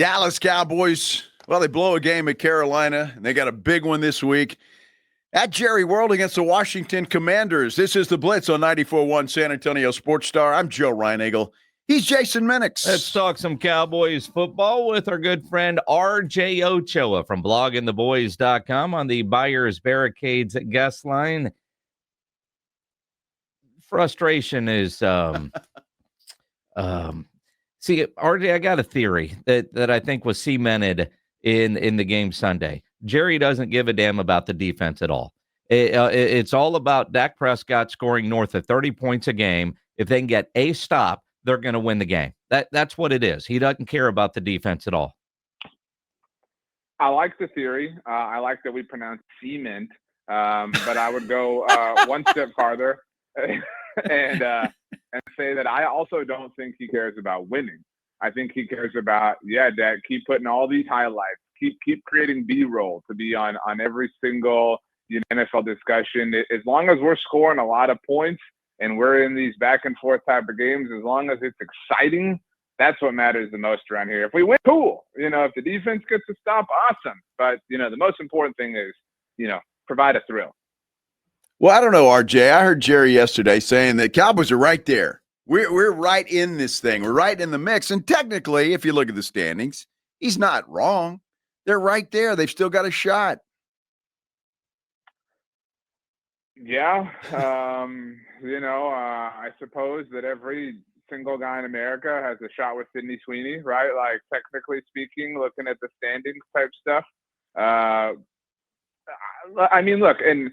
Dallas Cowboys, well, they blow a game at Carolina, and they got a big one this week at Jerry World against the Washington Commanders. This is The Blitz on 94.1 San Antonio Sports Star. I'm Joe Reinagle. He's Jason Minix. Let's talk some Cowboys football with our good friend R.J. Ochoa from bloggingtheboys.com on the Buyers Barricades guest line. Frustration is see, RJ, I got a theory that I think was cemented in the game Sunday. Jerry doesn't give a damn about the defense at all. It's all about Dak Prescott scoring north of 30 points a game. If they can get a stop, they're going to win the game. That's what it is. He doesn't care about the defense at all. I like the theory. I like that we pronounce cement, but I would go one step farther and say that I also don't think he cares about winning. I think he cares about, Dak, keep putting all these highlights, keep creating B-roll to be on every single NFL discussion. As long as we're scoring a lot of points and we're in these back and forth type of games, as long as it's exciting, that's what matters the most around here. If we win, cool. If the defense gets a stop, awesome. But, the most important thing is, provide a thrill. Well, I don't know, RJ. I heard Jerry yesterday saying that Cowboys are right there. We're right in this thing. We're right in the mix. And technically, if you look at the standings, he's not wrong. They're right there. They've still got a shot. Yeah. I suppose that every single guy in America has a shot with Sidney Sweeney, right? Like, technically speaking, looking at the standings type stuff. Look, and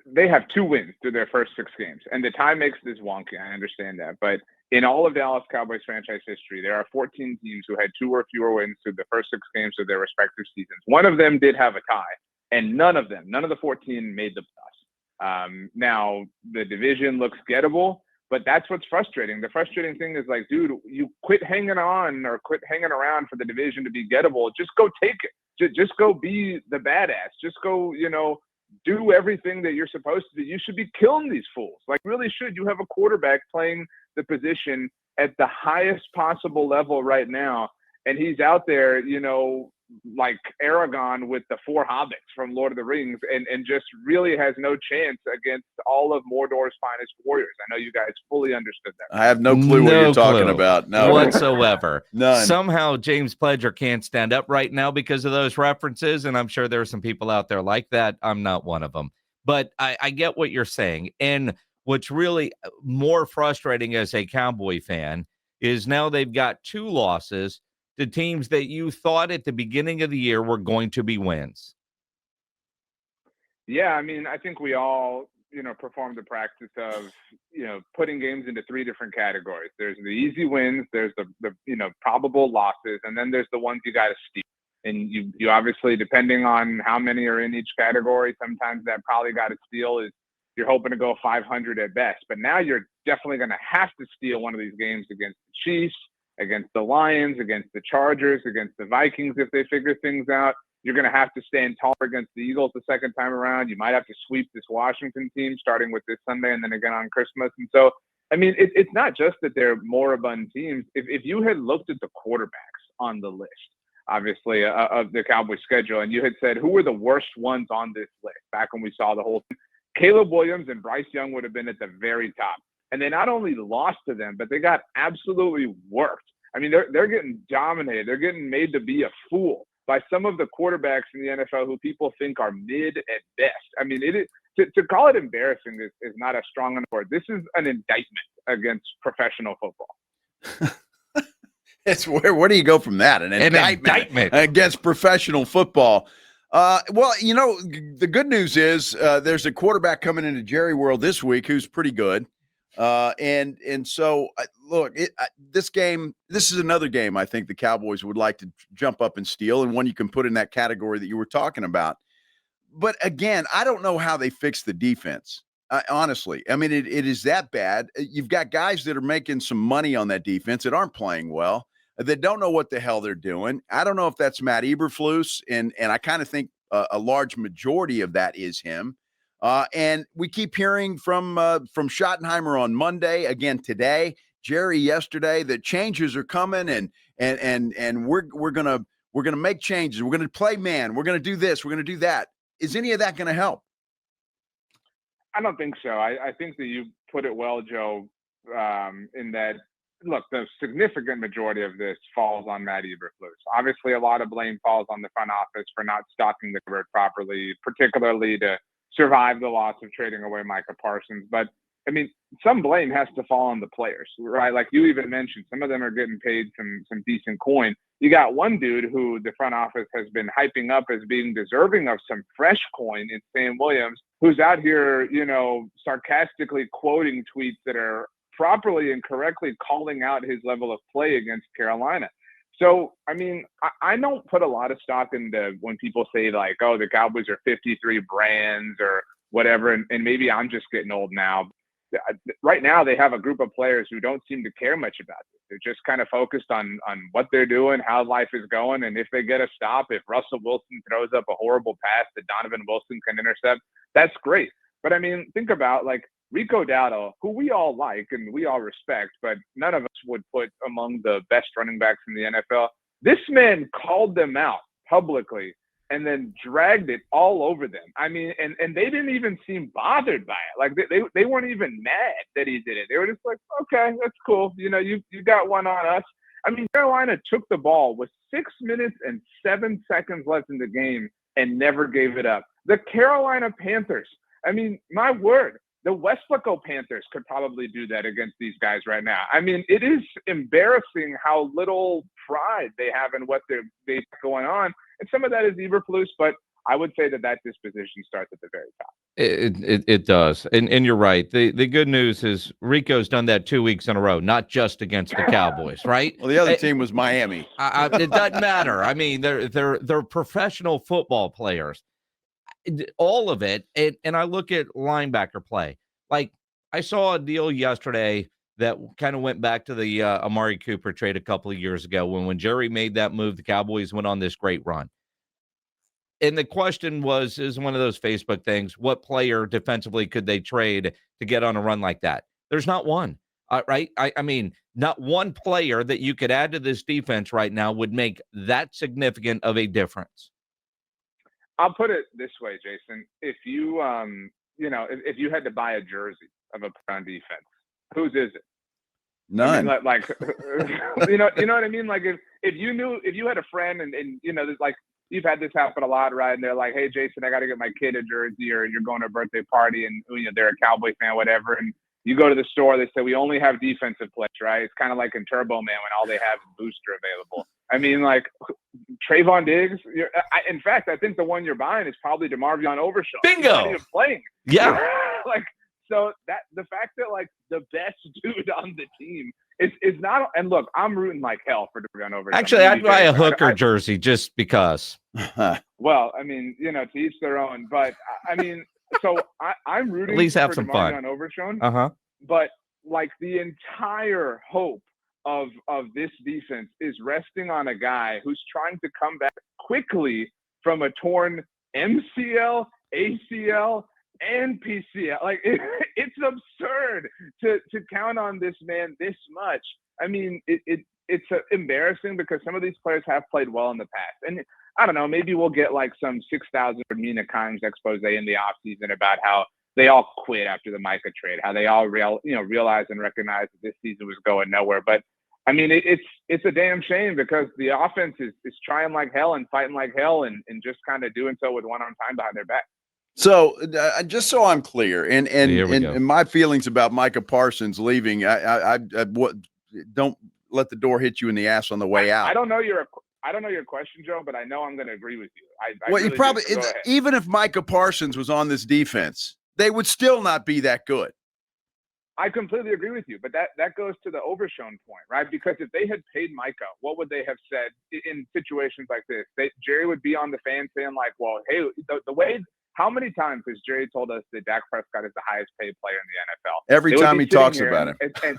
they have 2 wins through their first 6 games, and the tie makes this wonky. I understand that. But in all of Dallas Cowboys franchise history, there are 14 teams who had 2 or fewer wins through the first 6 games of their respective seasons. One of them did have a tie, and none of the 14 made the playoffs. Now, the division looks gettable, but that's what's frustrating. The frustrating thing is, like, dude, you quit hanging on or quit hanging around for the division to be gettable. Just go take it. Just go be the badass. Just go, do everything that you're supposed to do. You should be killing these fools. Like, really should. You have a quarterback playing the position at the highest possible level right now, and he's out there, like Aragorn with the 4 hobbits from Lord of the Rings, and just really has no chance against all of Mordor's finest warriors. I know you guys fully understood that. I have no clue what you're talking about. No, whatsoever. None. Somehow James Pledger can't stand up right now because of those references, and I'm sure there are some people out there like that. I'm not one of them. But I get what you're saying. And what's really more frustrating as a Cowboy fan is now they've got 2 losses to teams that you thought at the beginning of the year were going to be wins. Yeah, I think we all, perform the practice of, putting games into 3 different categories. There's the easy wins, there's the probable losses, and then there's the ones you got to steal. And you obviously, depending on how many are in each category, sometimes that probably got to steal is you're hoping to go 500 at best. But now you're definitely going to have to steal one of these games against the Chiefs, against the Lions, against the Chargers, against the Vikings if they figure things out. You're going to have to stand tall against the Eagles the second time around. You might have to sweep this Washington team starting with this Sunday and then again on Christmas. And so, it's not just that they're moribund teams. If you had looked at the quarterbacks on the list, obviously, of the Cowboys schedule, and you had said, who were the worst ones on this list back when we saw the whole thing, Caleb Williams and Bryce Young would have been at the very top. And they not only lost to them, but they got absolutely worked. They're getting dominated. They're getting made to be a fool by some of the quarterbacks in the NFL who people think are mid at best. To call it embarrassing is not a strong enough word. This is an indictment against professional football. Where do you go from that? An indictment against professional football. The good news is there's a quarterback coming into Jerry World this week who's pretty good. So look, this is another game I think the Cowboys would like to jump up and steal, and one you can put in that category that you were talking about. But again, I don't know how they fix the defense. Honestly, it is that bad. You've got guys that are making some money on that defense that aren't playing well, that don't know what the hell they're doing. I don't know if that's Matt Eberflus, and I kind of think a large majority of that is him. And we keep hearing from Schottenheimer on Monday, again today, Jerry yesterday, that changes are coming, and and we're gonna make changes. We're gonna play man. We're gonna do this. We're gonna do that. Is any of that gonna help? I don't think so. I think that you put it well, Joe, in that, look, the significant majority of this falls on Matt Eberflus. Obviously, a lot of blame falls on the front office for not stocking the cupboard properly, particularly to survive the loss of trading away Micah Parsons. But, I mean, some blame has to fall on the players, right? Like you even mentioned, some of them are getting paid some decent coin. You got one dude who the front office has been hyping up as being deserving of some fresh coin in Sam Williams, who's out here, sarcastically quoting tweets that are properly and correctly calling out his level of play against Carolina. So, I mean, I don't put a lot of stock into when people say like, oh, the Cowboys are 53 brands or whatever. And maybe I'm just getting old now. Right now, they have a group of players who don't seem to care much about this. They're just kind of focused on what they're doing, how life is going. And if they get a stop, if Russell Wilson throws up a horrible pass that Donovan Wilson can intercept, that's great. But I mean, think about like Rico Dowdle, who we all like and we all respect, but none of us would put among the best running backs in the NFL. This man called them out publicly and then dragged it all over them. I mean, and they didn't even seem bothered by it. Like they weren't even mad that he did it. They were just like, okay, that's cool. You got one on us. I mean, Carolina took the ball with 6 minutes and 7 seconds left in the game and never gave it up. The Carolina Panthers, I mean, my word, the Westlaco Panthers could probably do that against these guys right now. I mean, it is embarrassing how little pride they have in what they're going on. And some of that is Eberflus, but I would say that disposition starts at the very top. It does. And you're right. The good news is Rico's done that 2 weeks in a row, not just against the Cowboys, right? Well, the other team was Miami. It doesn't matter. I mean, they're professional football players. All of it. And I look at linebacker play. Like I saw a deal yesterday that kind of went back to the Amari Cooper trade a couple of years ago when Jerry made that move, the Cowboys went on this great run. And the question is one of those Facebook things, what player defensively could they trade to get on a run like that? There's not one, right? I mean, not one player that you could add to this defense right now would make that significant of a difference. I'll put it this way, Jason. If you, if you had to buy a jersey of a player on defense, whose is it? None. I mean, like you know what I mean? Like if you had a friend and like you've had this happen a lot, right? And they're like, hey, Jason, I got to get my kid a jersey, or you're going to a birthday party and they're a Cowboy fan, whatever. And you go to the store, they say, we only have defensive players, right? It's kind of like in Turbo Man when all they have is booster available. I mean, like Trayvon Diggs. In fact, I think the one you're buying is probably DeMarvion Overshown. Bingo. He's not even playing. Yeah. Like, so that the fact that like the best dude on the team is not. And look, I'm rooting like hell for DeMarvion Overshown. Actually, I'd buy a Hooker jersey just because. Well, I mean, to each their own. But I mean, so I'm rooting at least have for some DeMarvion fun. Overshown. But like the entire hope of this defense is resting on a guy who's trying to come back quickly from a torn MCL, ACL, and PCL. Like it's absurd to count on this man this much. I mean, it's embarrassing because some of these players have played well in the past. And I don't know, maybe we'll get like some 6,000 Mina Kimes expose in the offseason about how they all quit after the Micah trade, how they all realize and recognize that this season was going nowhere. But I mean, it's a damn shame because the offense is trying like hell and fighting like hell and just kind of doing so with one arm time behind their back. So just so I'm clear, and my feelings about Micah Parsons leaving, I don't let the door hit you in the ass on the way out. I don't know your question, Joe, but I know I'm going to agree with you. Well, you probably even if Micah Parsons was on this defense, they would still not be that good. I completely agree with you, but that goes to the Overshown point, right? Because if they had paid Micah, what would they have said in situations like this? Jerry would be on the fan saying like, well, hey, the way. How many times has Jerry told us that Dak Prescott is the highest paid player in the NFL? Every time he talks about him.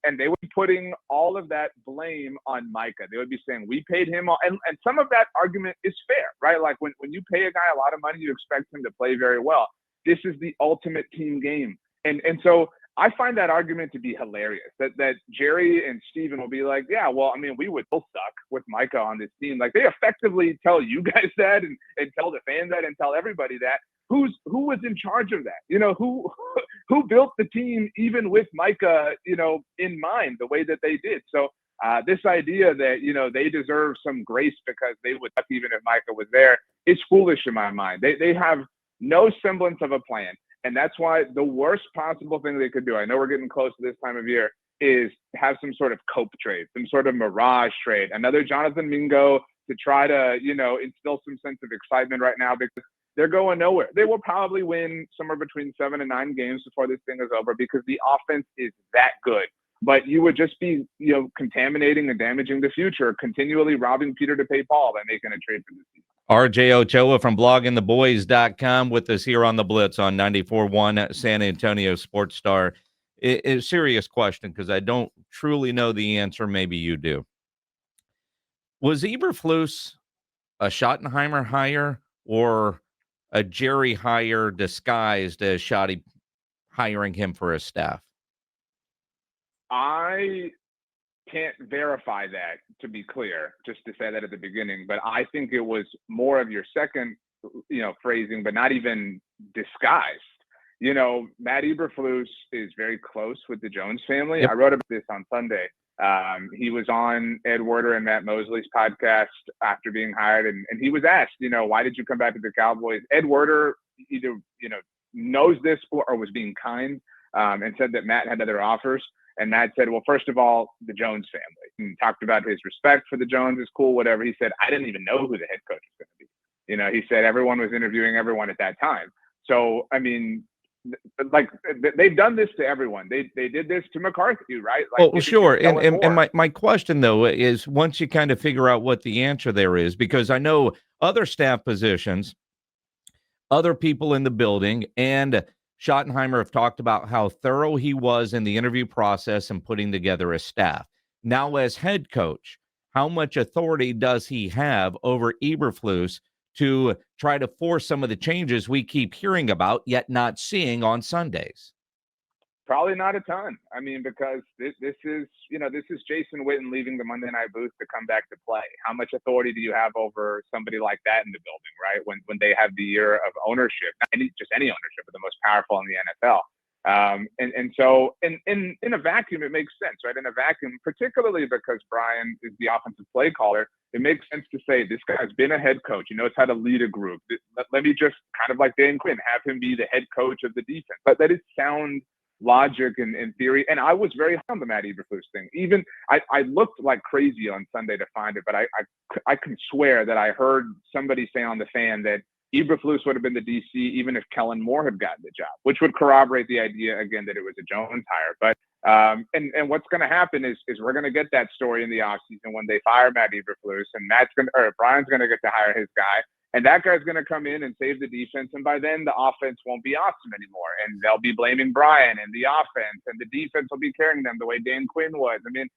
And they would be putting all of that blame on Micah. They would be saying, we paid him all. And some of that argument is fair, right? Like when you pay a guy a lot of money, you expect him to play very well. This is the ultimate team game. And so I find that argument to be hilarious. That Jerry and Steven will be like, yeah, well, I mean, we would still suck with Micah on this team. Like, they effectively tell you guys that and tell the fans that and tell everybody that. Who was in charge of that? You know, who built the team even with Micah, you know, in mind the way that they did. So this idea that, you know, they deserve some grace because they would suck even if Micah was there is foolish in my mind. They have no semblance of a plan. And that's why the worst possible thing they could do, I know we're getting close to this time of year, is have some sort of cope trade, some sort of mirage trade, another Jonathan Mingo to try to, you know, instill some sense of excitement right now because they're going nowhere. They will probably win somewhere between 7 and 9 games before this thing is over because the offense is that good. But you would just be, you know, contaminating and damaging the future, continually robbing Peter to pay Paul by making a trade for this season. RJ Ochoa from bloggingtheboys.com with us here on the Blitz on 94.1 San Antonio Sports Star. A serious question because I don't truly know the answer. Maybe you do. Was Eberflus a Schottenheimer hire or a Jerry hire disguised as Schotty hiring him for his staff? I can't verify that, to be clear, just to say that at the beginning, but I think it was more of your second, you know, phrasing, but not even disguised. You know, Matt Eberflus is very close with the Jones family. Yep. I wrote about this on Sunday. He was on Ed Werder and Matt Mosley's podcast after being hired, and he was asked, you know, why did you come back to the Cowboys? Ed Werder either, you know, knows this or was being kind and said that Matt had other offers. And Matt said, well, first of all, the Jones family, and talked about his respect for the Joneses, cool, whatever. He said, I didn't even know who the head coach was going to be. You know, he said everyone was interviewing everyone at that time. So, I mean, like, they've done this to everyone. They did this to McCarthy, right? Like, well, sure. And my question, though, is once you kind of figure out what the answer there is, because I know other staff positions, other people in the building, and Schottenheimer have talked about how thorough he was in the interview process and putting together a staff. Now, as head coach, how much authority does he have over Eberflus to try to force some of the changes we keep hearing about yet not seeing on Sundays? Probably not a ton. I mean, because this is, you know, this is Jason Witten leaving the Monday Night Booth to come back to play. How much authority do you have over somebody like that in the building, right? When they have the year of ownership, not just any ownership, but the most powerful in the NFL. And so in a vacuum, it makes sense, right? In a vacuum, particularly because Brian is the offensive play caller, it makes sense to say this guy's been a head coach. He knows how to lead a group. Let me just kind of like Dan Quinn, have him be the head coach of the defense. But that is sound logic and theory. And I was very high on the Matt Eberflus thing. Even I looked like crazy on Sunday to find it, but I can swear that I heard somebody say on the fan that Eberflus would have been the DC even if Kellen Moore had gotten the job, which would corroborate the idea again that it was a Jones hire. But and what's going to happen is we're going to get that story in the offseason when they fire Matt Eberflus, and Brian's going to get to hire his guy. And that guy's going to come in and save the defense. And by then, the offense won't be awesome anymore. And they'll be blaming Brian and the offense. And the defense will be carrying them the way Dan Quinn was. I mean,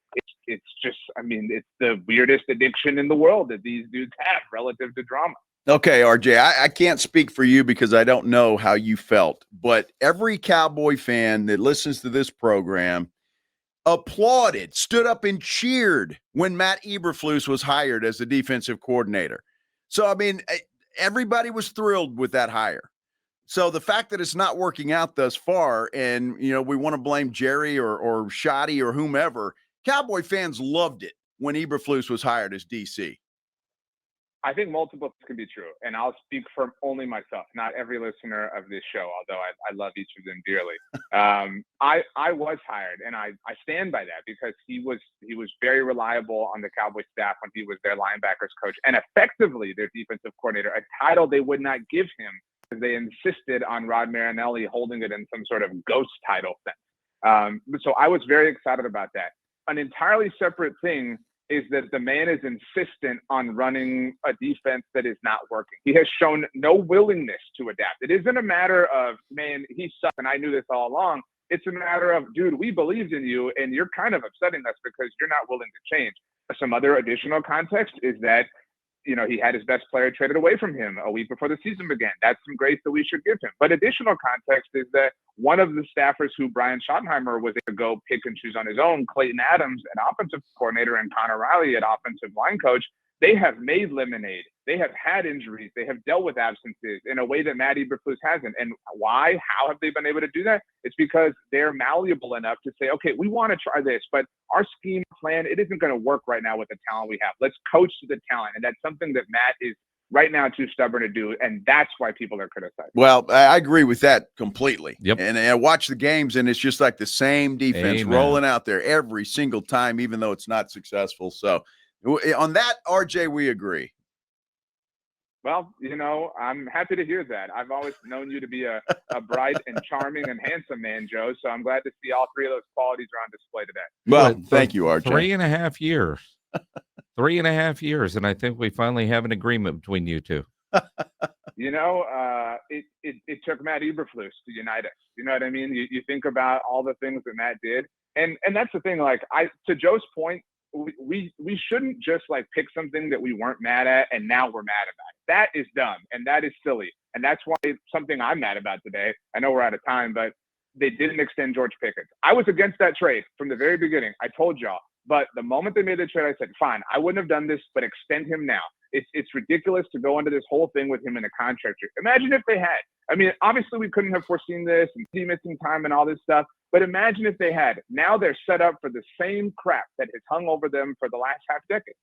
it's just, I mean, it's the weirdest addiction in the world that these dudes have relative to drama. Okay, RJ, I can't speak for you because I don't know how you felt. But every Cowboy fan that listens to this program applauded, stood up and cheered when Matt Eberflus was hired as the defensive coordinator. So, I mean, everybody was thrilled with that hire. So the fact that it's not working out thus far and, you know, we want to blame Jerry or Schotty or whomever, Cowboy fans loved it when Eberflus was hired as DC. I think multiple can be true, and I'll speak for only myself, not every listener of this show, although I love each of them dearly. I was hired, and I stand by that because he was very reliable on the Cowboys staff when he was their linebackers coach and effectively their defensive coordinator, a title they would not give him because they insisted on Rod Marinelli holding it in some sort of ghost title sense. So I was very excited about that. An entirely separate thing is that the man is insistent on running a defense that is not working. He has shown no willingness to adapt. It isn't a matter of, man, he sucks and I knew this all along. It's a matter of, dude, we believed in you and you're kind of upsetting us because you're not willing to change. Some other additional context is that he had his best player traded away from him a week before the season began. That's some grace that we should give him. But additional context is that one of the staffers who Brian Schottenheimer was able to go pick and choose on his own, Clayton Adams, an offensive coordinator, and Connor Riley, an offensive line coach, they have made lemonade. They have had injuries. They have dealt with absences in a way that Matt Eberflus hasn't. And why? How have they been able to do that? It's because they're malleable enough to say, okay, we want to try this, but our scheme plan, it isn't going to work right now with the talent we have. Let's coach to the talent. And that's something that Matt is right now too stubborn to do. And that's why people are criticizing. Well, I agree with that completely. Yep. And I watch the games, and it's just like the same defense Amen. rolling out there every single time, even though it's not successful. So on that, RJ, we agree. Well, I'm happy to hear that. I've always known you to be a bright and charming and handsome man, Joe. So I'm glad to see all three of those qualities are on display today. Well, thank you, RJ. 3.5 years. 3.5 years, and I think we finally have an agreement between you two. It took Matt Eberflus to unite us. You know what I mean? You think about all the things that Matt did, and that's the thing. Like, to Joe's point, we shouldn't just like pick something that we weren't mad at and now we're mad about it. That is dumb and that is silly, and that's why it's something I'm mad about today. I know we're out of time, but they didn't extend George Pickens. I was against that trade from the very beginning. I told y'all. But the moment they made the trade, I said, fine, I wouldn't have done this, but extend him now. It's ridiculous to go into this whole thing with him in a contract year. Imagine if they had. I mean, obviously we couldn't have foreseen this and he missing time and all this stuff. But imagine if they had. Now they're set up for the same crap that has hung over them for the last half decade.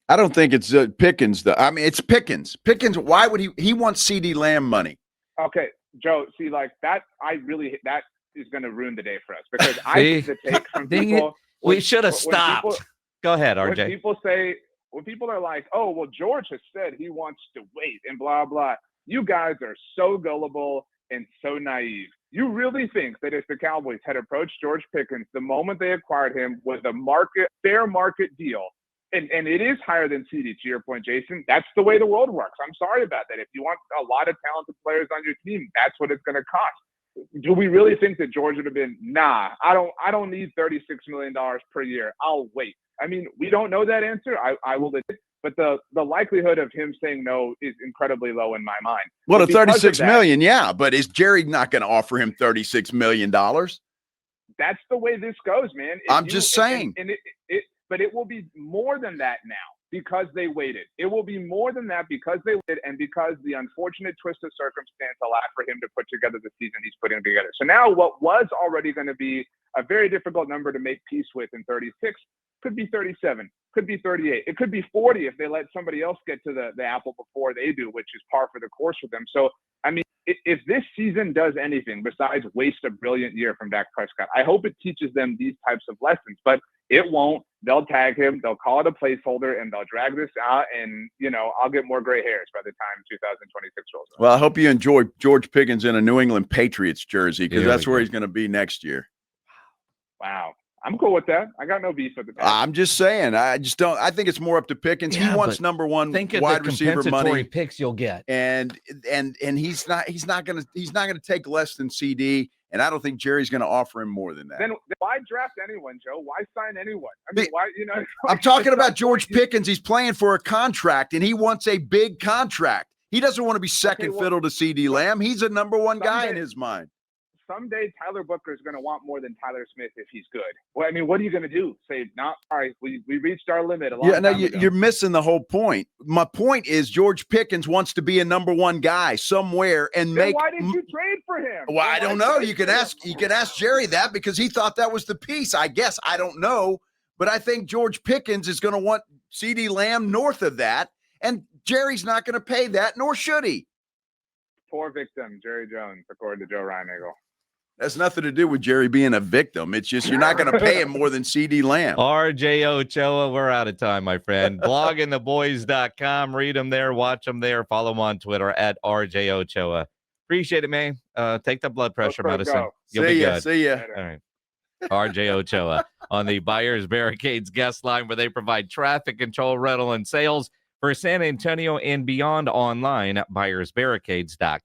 I don't think it's Pickens, though. I mean, it's Pickens. Pickens, why would he wants CD Lamb money? Okay, Joe, see, like that is going to ruin the day for us because I see the take from people. We should have stopped. Go ahead, RJ. When people are like, oh, well, George has said he wants to wait and blah, blah. You guys are so gullible and so naive. You really think that if the Cowboys had approached George Pickens the moment they acquired him with a fair market deal, and it is higher than CD, to your point, Jason, that's the way the world works. I'm sorry about that. If you want a lot of talented players on your team, that's what it's going to cost. Do we really think that George would have been, nah, I don't need $36 million per year. I'll wait. I mean, we don't know that answer. I will admit, but the likelihood of him saying no is incredibly low in my mind. Well, the $36 million, yeah, but is Jerry not going to offer him $36 million? That's the way this goes, man. I'm just saying. But it will be more than that now because they waited. It will be more than that because they waited and because the unfortunate twist of circumstance allowed for him to put together the season he's putting together. So now what was already going to be a very difficult number to make peace with in 36 could be 37, could be 38. It could be 40 if they let somebody else get to the apple before they do, which is par for the course for them. So, I mean, if this season does anything besides waste a brilliant year from Dak Prescott, I hope it teaches them these types of lessons, but it won't. They'll tag him, they'll call it a placeholder, and they'll drag this out, and, I'll get more gray hairs by the time 2026 rolls around. Well, I hope you enjoy George Pickens in a New England Patriots jersey because that's where he's going to be next year. Wow. I'm cool with that. I got no beef with it. I'm just saying. I think it's more up to Pickens. Yeah, he wants number one wide receiver money. Picks you'll get, and he's not gonna take less than CD. And I don't think Jerry's going to offer him more than that. Then why draft anyone, Joe? Why sign anyone? I mean, why? I'm talking about George Pickens. He's playing for a contract, and he wants a big contract. He doesn't want to be second fiddle to CD Lamb. He's a number one guy in his mind. Someday Tyler Booker is going to want more than Tyler Smith if he's good. Well, I mean, what are you going to do? Say, all right, we reached our limit a long time ago. You're missing the whole point. My point is George Pickens wants to be a number one guy somewhere and then why did you trade for him? Well, I don't know. You could ask Jerry that because he thought that was the piece. I guess I don't know, but I think George Pickens is going to want CD Lamb north of that, and Jerry's not going to pay that, nor should he. Poor victim, Jerry Jones, according to Joe Reinigle. That's nothing to do with Jerry being a victim. It's just you're not going to pay him more than CD Lamb. RJ Ochoa, we're out of time, my friend. Bloggingtheboys.com. Read them there. Watch them there. Follow him on Twitter at RJ Ochoa. Appreciate it, man. Take the blood pressure medicine. You'll be good. See ya. All right. RJ Ochoa on the Buyers Barricades guest line, where they provide traffic control, rental, and sales for San Antonio and beyond online at buyersbarricades.com.